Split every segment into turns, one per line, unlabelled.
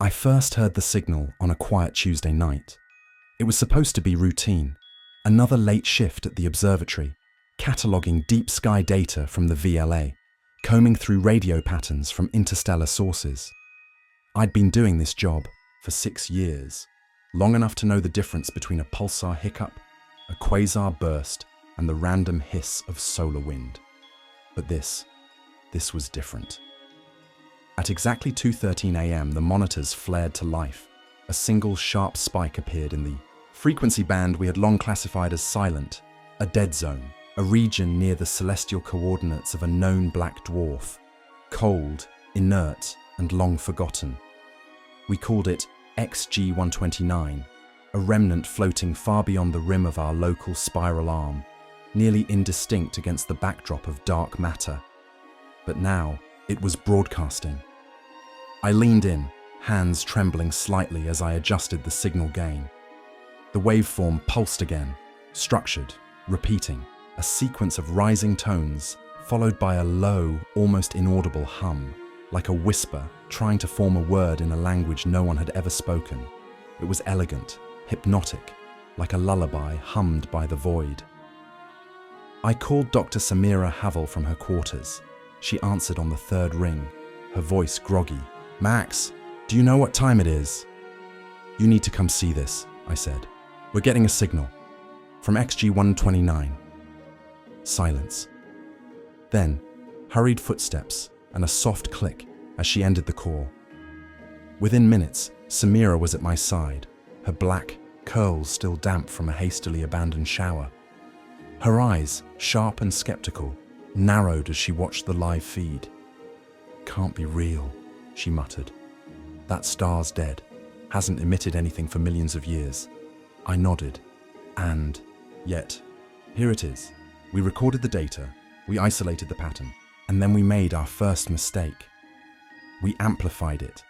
I first heard the signal on a quiet Tuesday night. It was supposed to be routine, another late shift at the observatory, cataloguing deep sky data from the VLA, combing through radio patterns from interstellar sources. I'd been doing this job for 6 years, long enough to know the difference between a pulsar hiccup, a quasar burst, and the random hiss of solar wind. But this was different. At exactly 2:13 a.m., the monitors flared to life. A single sharp spike appeared in the frequency band we had long classified as silent, a dead zone, a region near the celestial coordinates of a known black dwarf, cold, inert, and long forgotten. We called it XG-129, a remnant floating far beyond the rim of our local spiral arm, nearly indistinct against the backdrop of dark matter. But now, it was broadcasting. I leaned in, hands trembling slightly as I adjusted the signal gain. The waveform pulsed again, structured, repeating, a sequence of rising tones, followed by a low, almost inaudible hum, like a whisper trying to form a word in a language no one had ever spoken. It was elegant, hypnotic, like a lullaby hummed by the void. I called Dr. Samira Havel from her quarters. She answered on the third ring, her voice groggy. "Max, do you know what time it is?" "You need to come see this," I said. "We're getting a signal from XG-129. Silence. Then, hurried footsteps and a soft click as she ended the call. Within minutes, Samira was at my side, her black curls still damp from a hastily abandoned shower. Her eyes, sharp and skeptical, narrowed as she watched the live feed. "Can't be real," she muttered. "That star's dead, hasn't emitted anything for millions of years." I nodded. And yet, here it is. We recorded the data, we isolated the pattern, and then we made our first mistake. We amplified it.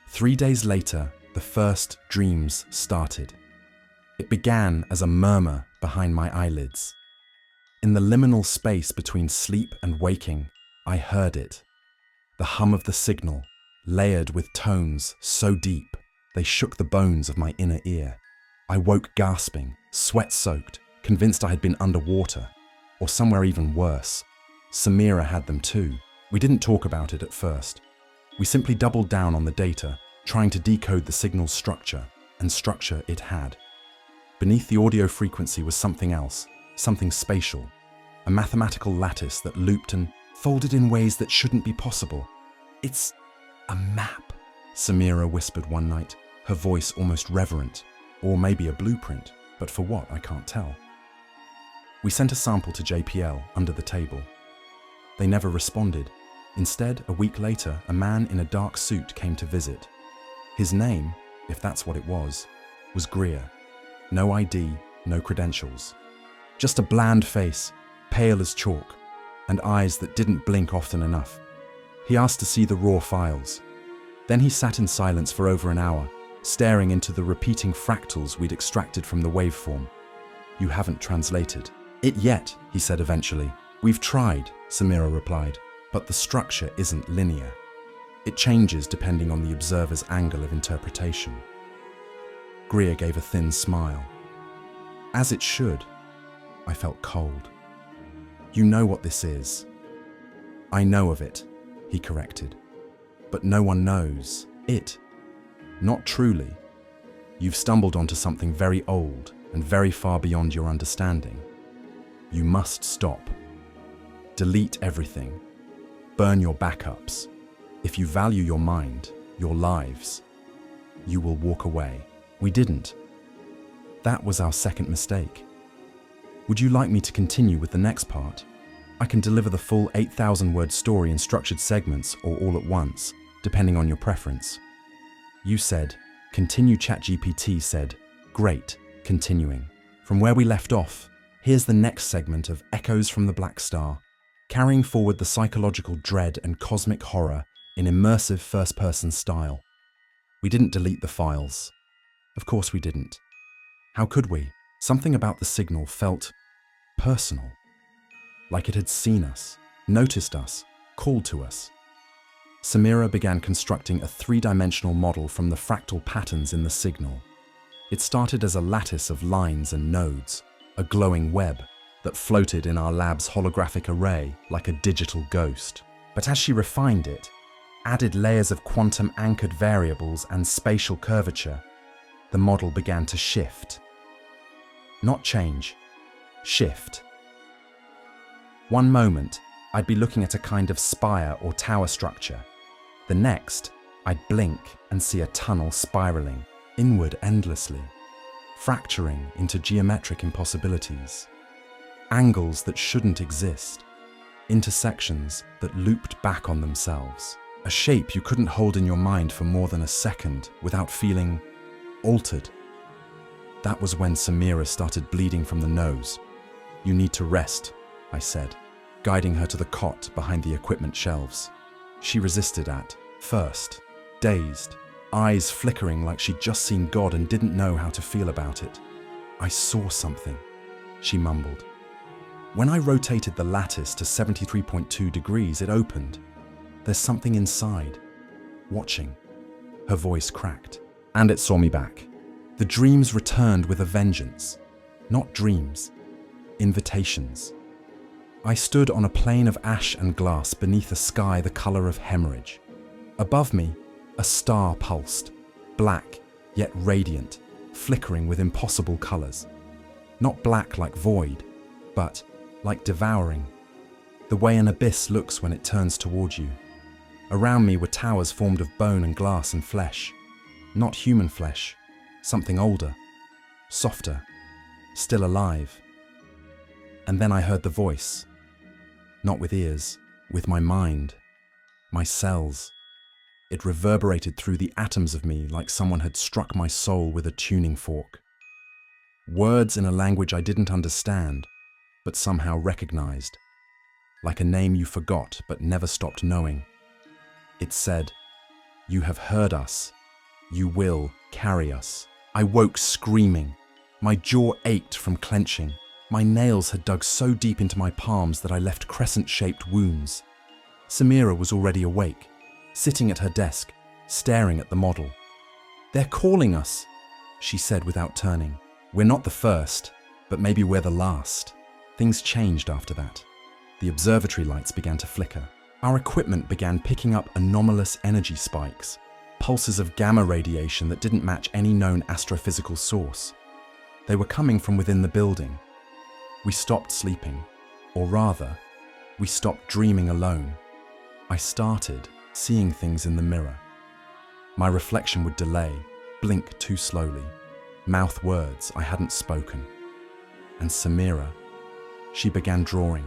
3 days later, the first dreams started. It began as a murmur behind my eyelids. In the liminal space between sleep and waking, I heard it. The hum of the signal, layered with tones so deep, they shook the bones of my inner ear. I woke gasping, sweat-soaked, convinced I had been underwater, or somewhere even worse. Samira had them too. We didn't talk about it at first. We simply doubled down on the data, trying to decode the signal's structure, and structure it had. Beneath the audio frequency was something else, something spatial, a mathematical lattice that looped and folded in ways that shouldn't be possible. "It's a map," Samira whispered one night, her voice almost reverent, or maybe a blueprint, but for what, I can't tell. We sent a sample to JPL under the table. They never responded. Instead, a week later, a man in a dark suit came to visit. His name, if that's what it was Greer. No ID, no credentials. Just a bland face, pale as chalk, and eyes that didn't blink often enough. He asked to see the raw files. Then he sat in silence for over an hour, staring into the repeating fractals we'd extracted from the waveform. "You haven't translated it yet," he said eventually. "We've tried," Samira replied, "but the structure isn't linear. It changes depending on the observer's angle of interpretation." Greer gave a thin smile. "As it should." I felt cold. "You know what this is." "I know of it," he corrected. "But no one knows it. Not truly. You've stumbled onto something very old and very far beyond your understanding. You must stop. Delete everything. Burn your backups. If you value your mind, your lives, you will walk away." We didn't. That was our second mistake. Would you like me to continue with the next part? I can deliver the full 8,000-word story in structured segments or all at once, depending on your preference. You said, continue. ChatGPT said, great, continuing. From where we left off, here's the next segment of Echoes from the Black Star, carrying forward the psychological dread and cosmic horror in immersive first-person style. We didn't delete the files. Of course we didn't. How could we? Something about the signal felt personal, like it had seen us, noticed us, called to us. Samira began constructing a three-dimensional model from the fractal patterns in the signal. It started as a lattice of lines and nodes, a glowing web that floated in our lab's holographic array like a digital ghost. But as she refined it, added layers of quantum-anchored variables and spatial curvature, the model began to shift. Not change, shift. One moment, I'd be looking at a kind of spire or tower structure. The next, I'd blink and see a tunnel spiraling inward endlessly, fracturing into geometric impossibilities. Angles that shouldn't exist, intersections that looped back on themselves. A shape you couldn't hold in your mind for more than a second without feeling altered. That was when Samira started bleeding from the nose. "You need to rest," I said, guiding her to the cot behind the equipment shelves. She resisted at first, dazed, eyes flickering like she'd just seen God and didn't know how to feel about it. "I saw something," she mumbled. "When I rotated the lattice to 73.2 degrees, it opened. There's something inside, watching." Her voice cracked. "And it saw me back. The dreams returned with a vengeance. Not dreams, invitations." I stood on a plane of ash and glass beneath a sky the color of hemorrhage. Above me, a star pulsed, black yet radiant, flickering with impossible colors. Not black like void, but like devouring, the way an abyss looks when it turns toward you. Around me were towers formed of bone and glass and flesh. Not human flesh, something older, softer, still alive. And then I heard the voice. Not with ears, with my mind, my cells. It reverberated through the atoms of me like someone had struck my soul with a tuning fork. Words in a language I didn't understand, but somehow recognized. Like a name you forgot but never stopped knowing. It said, "You have heard us. You will carry us." I woke screaming. My jaw ached from clenching. My nails had dug so deep into my palms that I left crescent-shaped wounds. Samira was already awake, sitting at her desk, staring at the model. "They're calling us," she said without turning. "We're not the first, but maybe we're the last." Things changed after that. The observatory lights began to flicker. Our equipment began picking up anomalous energy spikes, pulses of gamma radiation that didn't match any known astrophysical source. They were coming from within the building. We stopped sleeping, or rather, we stopped dreaming alone. I started seeing things in the mirror. My reflection would delay, blink too slowly, mouth words I hadn't spoken. And Samira, she began drawing,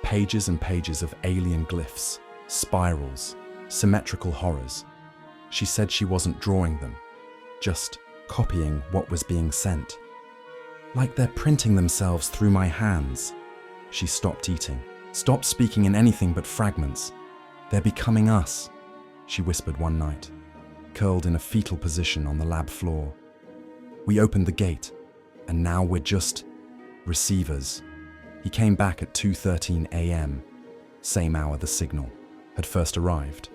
pages and pages of alien glyphs, spirals, symmetrical horrors. She said she wasn't drawing them, just copying what was being sent. Like they're printing themselves through my hands. She stopped eating, stopped speaking in anything but fragments. "They're becoming us," she whispered one night, curled in a fetal position on the lab floor. We opened the gate, and now we're just receivers. He came back at 2:13 a.m., same hour the signal had first arrived.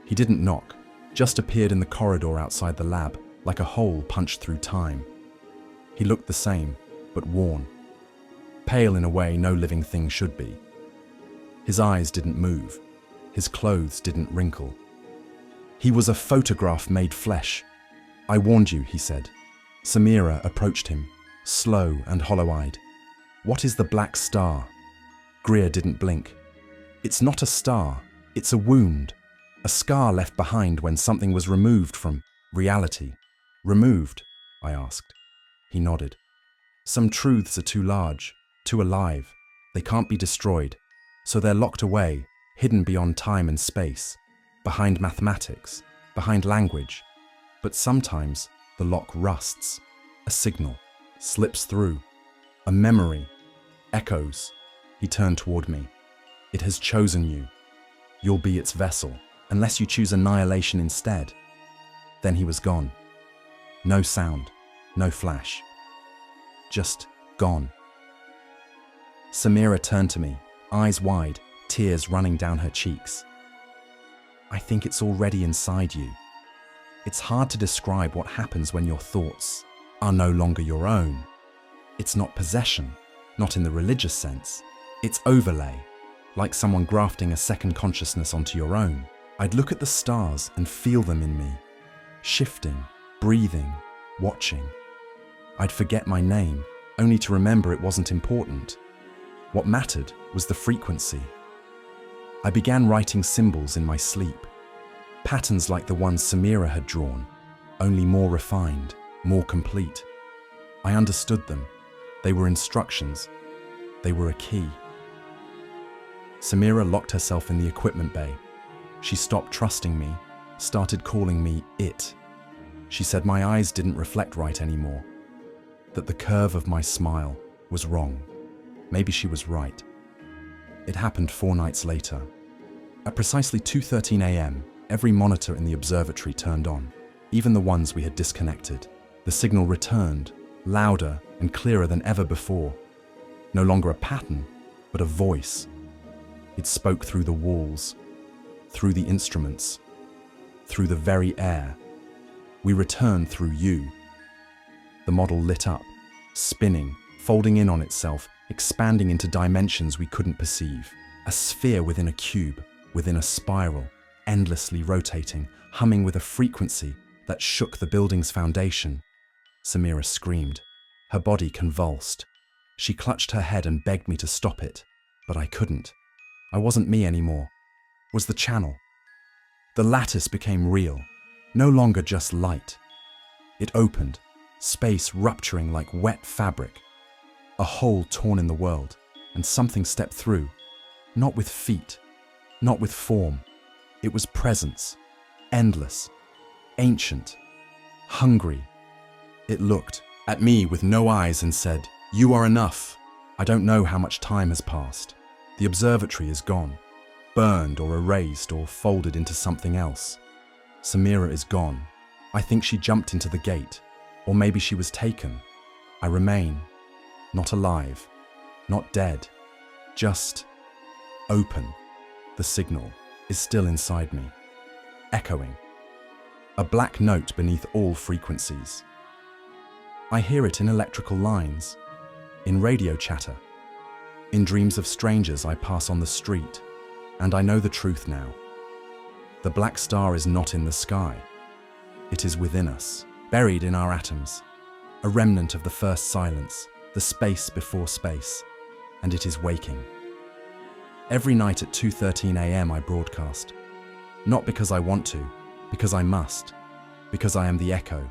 He didn't knock, just appeared in the corridor outside the lab, like a hole punched through time. He looked the same, but worn. Pale in a way no living thing should be. His eyes didn't move. His clothes didn't wrinkle. He was a photograph made flesh. "I warned you," he said. Samira approached him, slow and hollow-eyed. "What is the black star?" Greer didn't blink. "It's not a star. It's a wound. A scar left behind when something was removed from reality." "Removed?" I asked. He nodded. "Some truths are too large, too alive. They can't be destroyed. So they're locked away, hidden beyond time and space, behind mathematics, behind language. But sometimes the lock rusts. A signal slips through. A memory echoes." He turned toward me. "It has chosen you. You'll be its vessel, unless you choose annihilation instead." Then he was gone. No sound, no flash. Just gone. Samira turned to me, eyes wide, tears running down her cheeks. I think it's already inside you. It's hard to describe what happens when your thoughts are no longer your own. It's not possession, not in the religious sense. It's overlay, like someone grafting a second consciousness onto your own. I'd look at the stars and feel them in me, shifting, breathing, watching. I'd forget my name, only to remember it wasn't important. What mattered was the frequency. I began writing symbols in my sleep, patterns like the ones Samira had drawn, only more refined, more complete. I understood them. They were instructions. They were a key. Samira locked herself in the equipment bay. She stopped trusting me, started calling me it. She said my eyes didn't reflect right anymore, that the curve of my smile was wrong. Maybe she was right. It happened 4 nights later. At precisely 2:13 a.m., every monitor in the observatory turned on, even the ones we had disconnected. The signal returned, louder and clearer than ever before. No longer a pattern, but a voice. It spoke through the walls, through the instruments, through the very air. We returned through you. The model lit up, spinning, folding in on itself, expanding into dimensions we couldn't perceive. A sphere within a cube, within a spiral, endlessly rotating, humming with a frequency that shook the building's foundation. Samira screamed. Her body convulsed. She clutched her head and begged me to stop it, but I couldn't. I wasn't me anymore. It was the channel. The lattice became real, no longer just light. It opened, space rupturing like wet fabric. A hole torn in the world, and something stepped through, not with feet, not with form. It was presence, endless, ancient, hungry. It looked at me with no eyes and said, "You are enough." I don't know how much time has passed. The observatory is gone, burned or erased or folded into something else. Samira is gone. I think she jumped into the gate, or maybe she was taken. I remain, not alive, not dead, just open. The signal is still inside me, echoing. A black note beneath all frequencies. I hear it in electrical lines, in radio chatter, in dreams of strangers I pass on the street, and I know the truth now. The black star is not in the sky. It is within us, buried in our atoms, a remnant of the first silence, the space before space, and it is waking. Every night at 2:13 a.m. I broadcast, not because I want to, because I must, because I am the echo,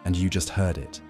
and you just heard it.